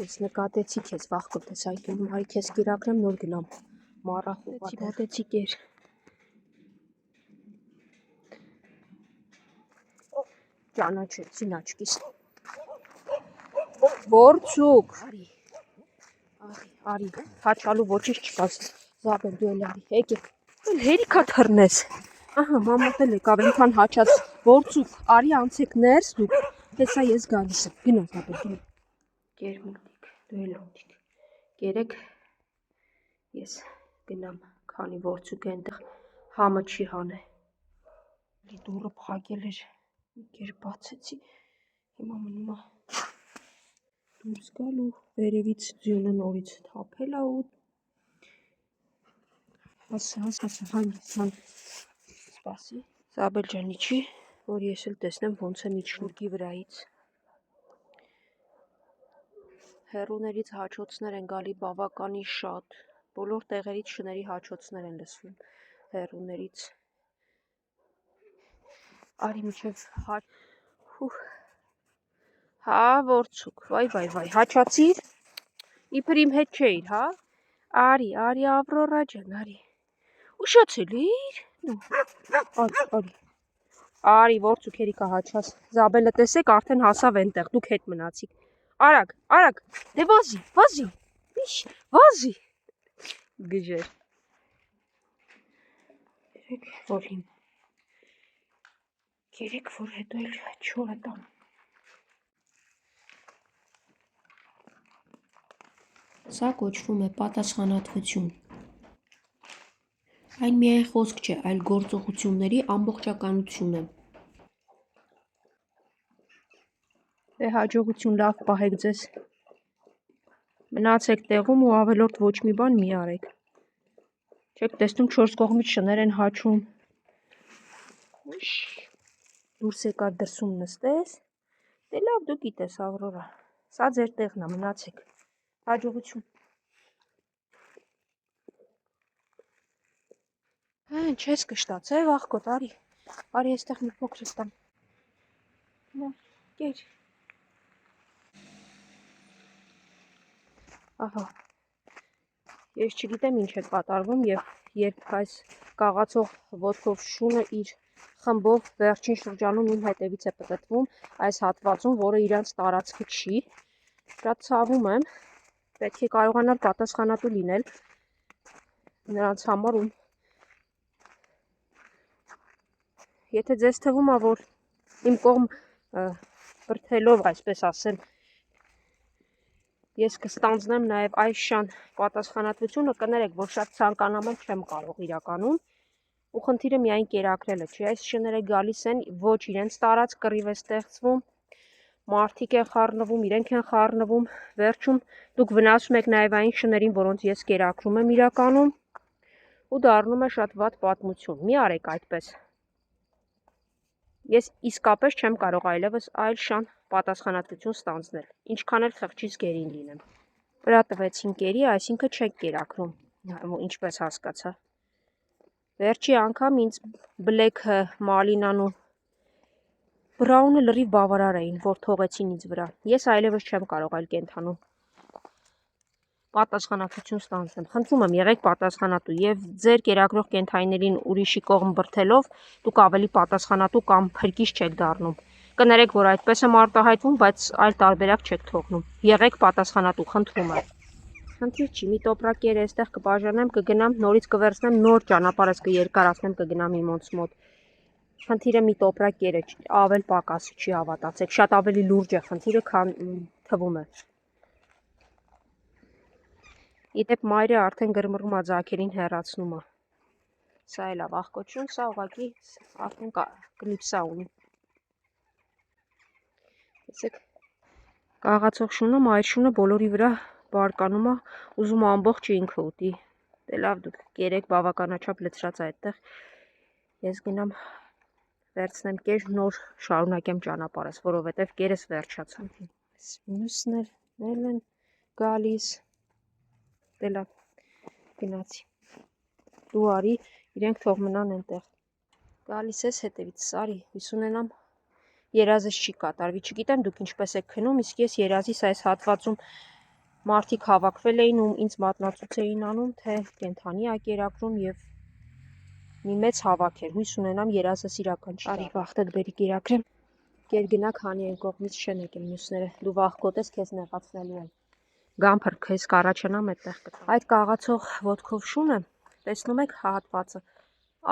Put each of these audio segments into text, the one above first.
Ես նկատեցի քեզ վաղկոտ ես այգնում, արի քեզ կերակրեմ նոր գնամ, մարախ ուղատեցի կեր։ Ճանաչեցին աչքիս։ Որցուկ, արի, հաչալու ոչինչ չկաս, Զաբել դու էլ արի, եկեք, հերիքա թռնես, ահա մամատ էլ եկավ ենքան հաչած, որցուկ, արի անցեք ներս դուք, հեսա ես գալիս եմ, գնա Զաբել, գնա, կեր մուտիկ, դու էլ մուտիկ, կերեք, ես գնամ, քանի որցուկ է ենտեղ, համը չի հանե, դուրը պղակել էր, կեր բացեցի, հիմա մնում է դուրս գալու, վերևից ձյունը նորից թափել է ու հասա, սպասի, Զաբել ջան իջի, որ ես էլ տեսնեմ ոնց եմ իջնուկի վրայից, հեռուներից հաչոցներ են գալի բավականի շատ, բոլոր տեղերից շների հաչոցներ են լսվում, հեռուներից, արի միջև հա որցուկ, վայ, հաչացիր, իբր իմ հետ չէիր, հա, արի Ավրորա ջան, արի, ուշացել էիր, արի որցուկ հերիքա հաչաս, Զաբելը տեսեք արդեն հասավ ենտեղ, դուք հետ մնացիք, արագ, դե վազի, վազի, գժեր, կերեք, որ հետո էլ չորը տամ, սա կոչվում է պատասխանատվություն, այն միայն խոսք չէ, այլ գործողությունների ամբողջականություն է, դե հաջողություն լավ պահեք ձեզ, մնացեք տեղում ու ավելորդ ոչ մի բան մի արեք, չեք տեսնում 4 կողմից շներ են հաչում, դուրս եկար դրսում նստես, դե լավ դու գիտես Ավրորա, սա ձեր տեղն է, մնացեք, հաջողություն, չես կշտաց, վաղկոտ, արի եստեղ մի փոքր ստամ, կեր, ահա, ես չգիտեմ ինչ է կատարվում և երբ այս կաղացող ոտքով շունը իր խմբով վերջին շրջանում իմ հետևից է պտտվում այս հատվածում, որը իրանց տարածքը չի, շատ ցավում եմ, պետք է կարողանալ պատասխանատու լինել նրանց համար ու եթե ձեզ թվում է, որ իմ կողմ բրդելով, այսպես ասել, ես կստանձնեմ նաև այս շան պատասխանատվությունը, կներեք, որ շատ ցանկանալ չեմ կարող իրականում, ու խնդիրը միայն կերակրելը չի, այս շները գալիս են, ոչ իրենց տարած կռիվ է ստեղծվում, մարդիկ են խառնվում, իրենք են խառնվում, վերջում դուք վնասում եք նաև այն շներին, որոնց ես կերակրում եմ իրականում, ու դառնում է շատ վատ պատմություն, մի արեք այդպես, ես իսկապես չեմ կարող այլևս այլ շան պատասխանատվություն ստանձնել, ինչքան էլ խղճից գերին լինեմ, վրա տվեցին կերի, այսինքն չեք կերակրում, ինչպես հասկացա, վերջի անգամ ինձ բլեքը, մալինան ու բրաունը լրիվ բավարար էին, որ թողեցին ինձ վրա, ես այլևս չեմ կարող այլ կենթանու պատասխանատվություն ստանձնեմ, խնդրում եմ եղեք պատասխանատու և ձեր կերակրող կենդանիներին ուրիշի կողմ բրդելով, դուք ավելի պատասխանատու կամ փրկիչ չեք դառնում, կներեք, որ այդպես եմ արտահայտվում, բայց այլ տարբերակ չեք թողնում, եղեք պատասխանատու, խնդրում եմ, խնդիր չի, մի տոպրակ կեր էստեղ կբաժանեմ, կգնամ, նորից կվերցնեմ, նոր ճանապարհս կերկարացնեմ, կգնամ իմոնց մոտ, խնդիրը մի տոպրակ կերը ավել պակաս չի հավատացեք, շատ ավելի լուրջ է խնդիրը, քան թվում է, իդեպ մայրը արդեն գրմռում է ձագերին հեռացնում է, սա էլ է վաղկոչուն, սա ուղղակի արդեն կլիպսա ունի, տեսեք, կաղացող շունը, մայր շունը բոլորի վրա բարկանում է, ուզում է ամբողջը ինքը ուտի, դե լավ դուք կերեք բավականաչափ լցրած այդտեղ, ես գնամ վերցնեմ կեր, նոր շարունակեմ ճանապարհս, որովհետև կերս վերջացան, մյուսն էլ են գալիս, դե լավ, գնացի, դու արի, իրենք թող մնան ենտեղ, գալիս ես հետևից, արի, հույս ունենամ, երազս չի կատարվի, չգիտեմ դուք ինչպես եք քնում, իսկ ես երազիս այս հատվածում մարդիկ հավաքվել էին ու ինձ մատնացույց էին անում, թե կենդանի ա կերակրում եւ մի մեծ հավաք էր։ Հույս ունենամ երազս իրական չի։ Արի վախտդ բերի կերակրեմ։ Կեր գնա, քանի այն կողմից չեն եկել մյուսները։ Դու վախկոտես քեզ նեղացնելու են։ Գամփր քեզ կառաջանամ այդտեղ կտամ։ Այդ կաղացող ոտքով շունը, տեսնում եք հատվածը։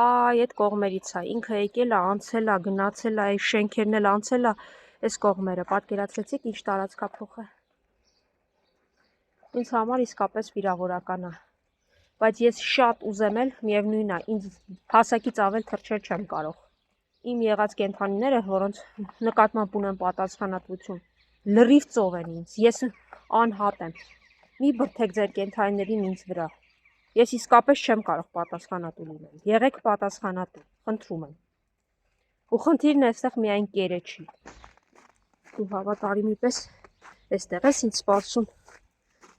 Այ այդ կողմերից է։ Ինքը եկել է, անցել է, գնացել է, այս շենքերն էլ անցել է, այս կողմերը։ Պատկերացրեցիք ինչ տարածքափոխ է։ Ինձ համար իսկապես վիրավորական է։ Բայց ես շատ ուզեմ էլ, միևնույն է, ինձ հասակից ավել թռչել չեմ կարող։ Իմ եղած կենդանիները, որոնց նկատմամբ ունեմ պատասխանատվություն, լրիվ ծով են ինձ, ես անհատ եմ։ Մի բրդեք ձեր կենդանիներին ինձ վրա։ Ես իսկապես չեմ կարող պատասխանատու լինել։ Եղեք պատասխանատու, խնդրում եմ։ Ու խնդիրն այստեղ միայն կերը չի։ Դու հավատարիմի պես այստեղ ես ինձ սպասում։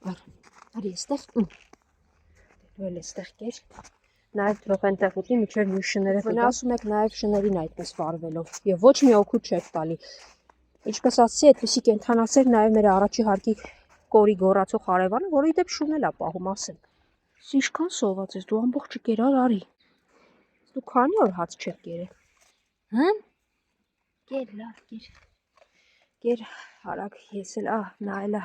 Արի այստեղ։ Դու էլ այստեղ կեր։ Նաև թող այնտեղ ուտի միջև մյուս շները վնասում եք նաև շներին այդպես վարվելով եւ ոչ մի օգուտ չեք տալի։ Ինչպես ասացի, այդպիսի կենդանասեր նաև մեր առաջի հարկի կորի գոռացող հարևանը, որը ի դեպ շունել է պահում, ասեմ։ Ինչքան սոված ես, դու ամբողջը կերար արի։ Դու քանի օր հաց չեք կերել։ Հա՞։ Կեր, լավ, կեր։ Կեր, արագ ես էլ, նայելա։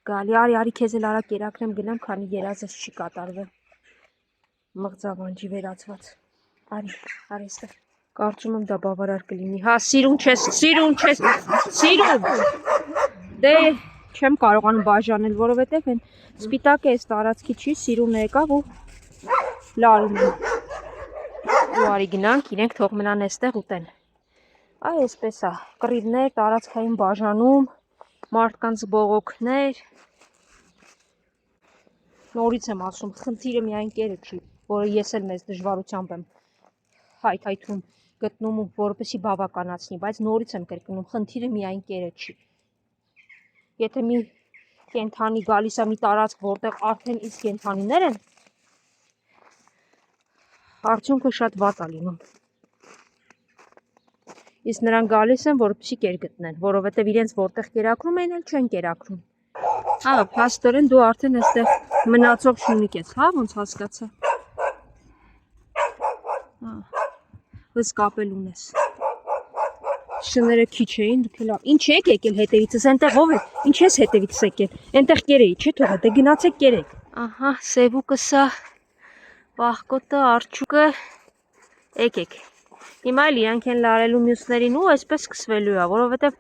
Գալի, արի քեզ էլ արագ կերակրեմ գնամ, քանի երազս չի կատարվել։ Մղձավանջի վերածված։ Արի այստեղ։ Կարծում եմ դա բավարար կլինի։ Հա, սիրուն չես, սիրուն։ Դե չեմ կարողանում բաժանել, որովհետև այն սպիտակը այս տարածքի չի, սիրունը եկավ ու լարում է։ Ու արի գնանք, իրենք թող մնան այստեղ ուտեն։ Այ այսպես է, կռիվներ, տարածքային բաժանում, մարդկանց բողոքներ։ Նորից եմ ասում, խնդիրը միայն կերը չի, որը ես էլ մեծ դժվարությամբ եմ հայթայթում գտնում ու որպեսզի բավականացնի, բայց նորից եմ կրկնում, խնդիրը միայն կերը չի։ Եթե մի կենդանի գալիս է մի տարածք, որտեղ արդեն իսկ կենդանիներ են, արդյունքը շատ վատ է լինում։ Իսկ նրանք գալիս են, որպեսզի կեր գտնեն, որովհետև իրենց որտեղ կերակրում են, էլ չեն կերակրում։ Հա, փաստորեն դու արդեն այստեղ մնացող շունիկ ես, հա, ոնց հասկացա։ Վզկապել ունես։ Շները քիչ էին, դուք էլ ինչ եք եկել հետևիցս, այնտեղ ով է, ինչ ես հետևիցս եկել, այնտեղ կերեի, չէ՞ թողը, դե գնացեք կերեք։ Ահա, սևուկը սա, վախկոտը, արջուկը, եկեք։ Հիմա էլ իրանք են լարելու մյուսներին ու այսպես սկսվելու է, որովհետև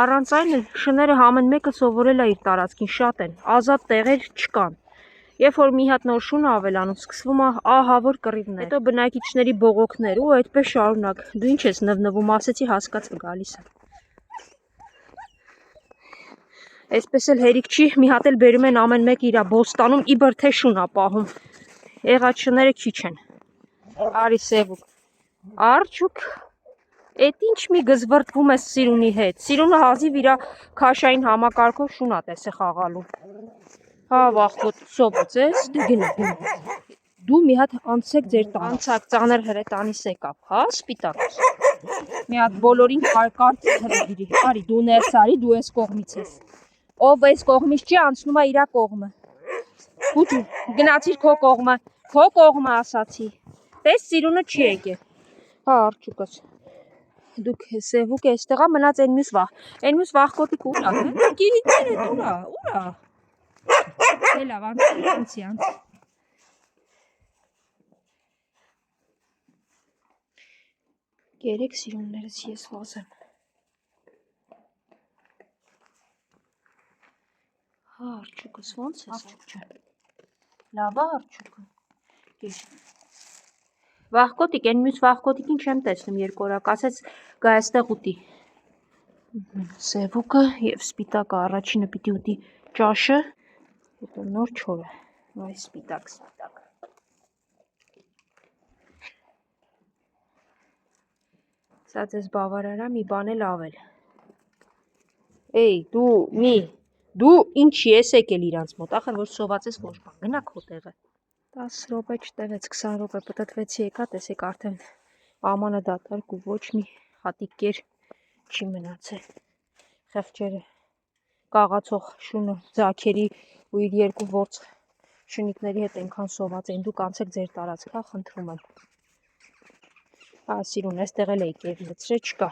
առանց այն շները համեն մեկը սովորել է իր տարածքին, շատ են, ազատ տեղեր չկան։ Երբ որ մի հատ նոր շուն ավելանում, սկսվում է ահավոր կռիվներ, հետո բնակիչների բողոքներ ու այդպես շարունակ։ Դու ինչ ես նվնվում, ասեցի հասկացա գալիս է։ Այսպես էլ հերիք չի, մի հատ էլ բերում են ամեն մեկ իր բոստանում, իբր թե շուն է պահում։ Եղած շները քիչ են։ Արի սևուկ։ Արջուկ, էդ ինչ մի գզվրտվում ես սիրունի հետ։ Սիրունը հազիվ իր քաշային համակարգով շուն է տեսե խաղալու։ Հա, վախկոտ սոված ես, դե գնա։ Դու մի հատ անցեք ձեր տան։ Անցակ ծանր հրետանիս եկավ, հա, սպիտակ։ Մի հատ բոլորին կարծ հրեգիրի։ Արի, դու ներս արի, դու այս կողմից ես։ Ով այս կողմից չի, անցնում է իր կողմը։ Հուճ, գնացիր քո կողմը ասացի։ Տես սիրունը չի եկել։ Հա, արջուկս։ Դուք սևուկ էստեղա մնաց այն մյուս վախկոտիկ ուր է, հա։ Գիրիկները ուր է։ Դե լավ, անցի։ Կերեք սիրուններս ես վազեմ։ Հա, արջուկս ոնց ես արջուկ։ Լավ է արջուկը։ Կեր։ Վախկոտիկ, այն մյուս վախկոտիկին չեմ տեսնում երկորակ, ասեց գա այստեղ ուտի։ Սևուկը և սպիտակը առաջինը պիտի ուտի ճաշը, հետո նոր չորը, այ սպիտակ։ Սա ձեզ բավարարա մի բան էլ ավել։ Էй, դու ինչ ես եկել իրանց մոտ, ախր որ սոված ես ոչ բան, գնա քո տեղը։ 10 րոպե չտևեց, 20 րոպե պտտվեցի եկա, տեսեք արդեն ամանը դատարկ ու ոչ մի հատիկ կեր չի մնացել։ Խեղճերը կաղացող շունը ձաքերի ու իր երկու ворց շնիկների հետ այնքան սոված էին, դուք անցեք ձեր տարածք, հա, խնդրում եմ։ Հա, սիրուն, այստեղ էլ էի կեր լցրե, չկա։